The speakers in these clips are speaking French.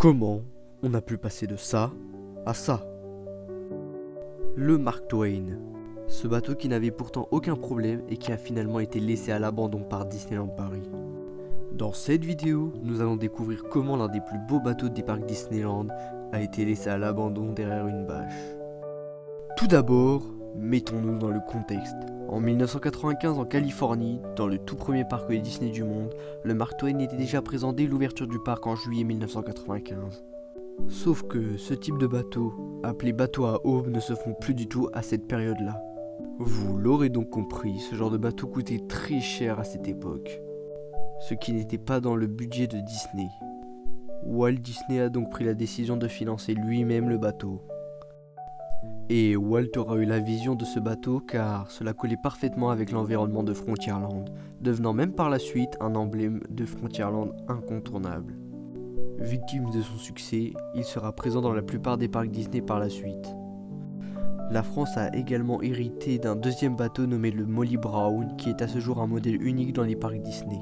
Comment on a pu passer de ça à ça? Le Mark Twain. Ce bateau qui n'avait pourtant aucun problème et qui a finalement été laissé à l'abandon par Disneyland Paris. Dans cette vidéo, nous allons découvrir comment l'un des plus beaux bateaux des parcs Disneyland a été laissé à l'abandon derrière une bâche. Tout d'abord, mettons-nous dans le contexte. En 1995 en Californie, dans le tout premier parc Disney du monde, le Mark Twain était déjà présent dès l'ouverture du parc en juillet 1995. Sauf que ce type de bateau, appelé bateau à aubes, ne se font plus du tout à cette période-là. Vous l'aurez donc compris, ce genre de bateau coûtait très cher à cette époque, ce qui n'était pas dans le budget de Disney. Walt Disney a donc pris la décision de financer lui-même le bateau. Et Walt aura eu la vision de ce bateau car cela collait parfaitement avec l'environnement de Frontierland, devenant même par la suite un emblème de Frontierland incontournable. Victime de son succès, il sera présent dans la plupart des parcs Disney par la suite. La France a également hérité d'un deuxième bateau nommé le Molly Brown, qui est à ce jour un modèle unique dans les parcs Disney.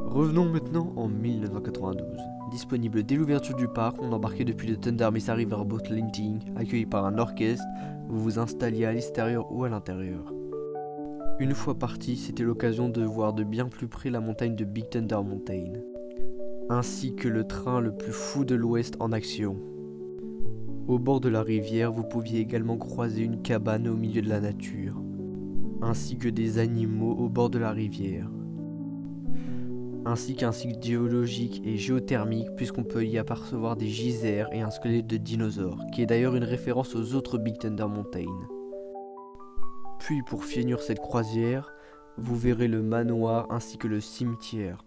Revenons maintenant en 1992. Disponible dès l'ouverture du parc, on embarquait depuis le Thunder Mesa Riverboat Landing, accueilli par un orchestre, vous vous installiez à l'extérieur ou à l'intérieur. Une fois parti, c'était l'occasion de voir de bien plus près la montagne de Big Thunder Mountain, ainsi que le train le plus fou de l'Ouest en action. Au bord de la rivière, vous pouviez également croiser une cabane au milieu de la nature, ainsi que des animaux au bord de la rivière, ainsi qu'un site géologique et géothermique puisqu'on peut y apercevoir des geysers et un squelette de dinosaure, qui est d'ailleurs une référence aux autres Big Thunder Mountain. Puis pour finir cette croisière, vous verrez le manoir ainsi que le cimetière.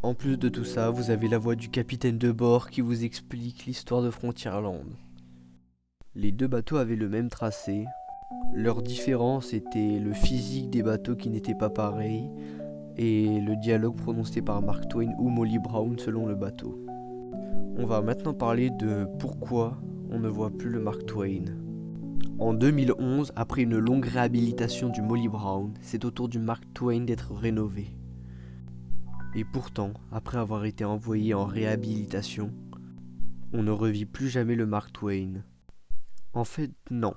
En plus de tout ça, vous avez la voix du capitaine de bord qui vous explique l'histoire de Frontierland. Les deux bateaux avaient le même tracé. Leur différence était le physique des bateaux qui n'étaient pas pareils et le dialogue prononcé par Mark Twain ou Molly Brown selon le bateau. On va maintenant parler de pourquoi on ne voit plus le Mark Twain. En 2011, après une longue réhabilitation du Molly Brown, c'est au tour du Mark Twain d'être rénové. Et pourtant, après avoir été envoyé en réhabilitation, on ne revit plus jamais le Mark Twain. En fait, non.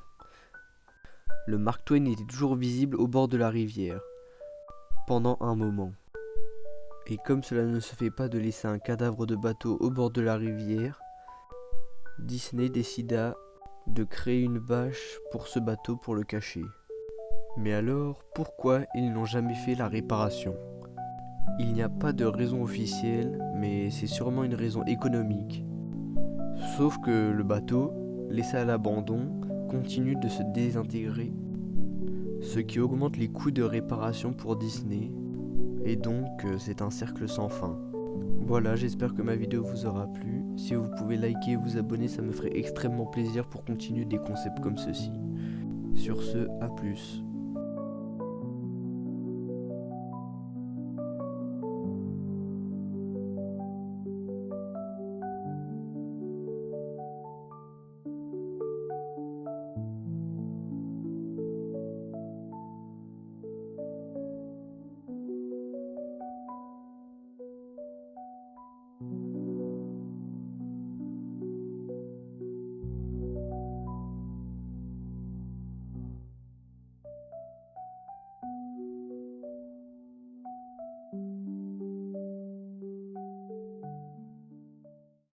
Le Mark Twain était toujours visible au bord de la rivière, pendant un moment. Et comme cela ne se fait pas de laisser un cadavre de bateau au bord de la rivière, Disney décida de créer une bâche pour ce bateau pour le cacher. Mais alors, pourquoi ils n'ont jamais fait la réparation ? Il n'y a pas de raison officielle, mais c'est sûrement une raison économique. Sauf que le bateau, laissé à l'abandon, continue de se désintégrer, ce qui augmente les coûts de réparation pour Disney, et donc c'est un cercle sans fin. Voilà, j'espère que ma vidéo vous aura plu. Si vous pouvez liker et vous abonner, ça me ferait extrêmement plaisir pour continuer des concepts comme ceci. Sur ce, à plus.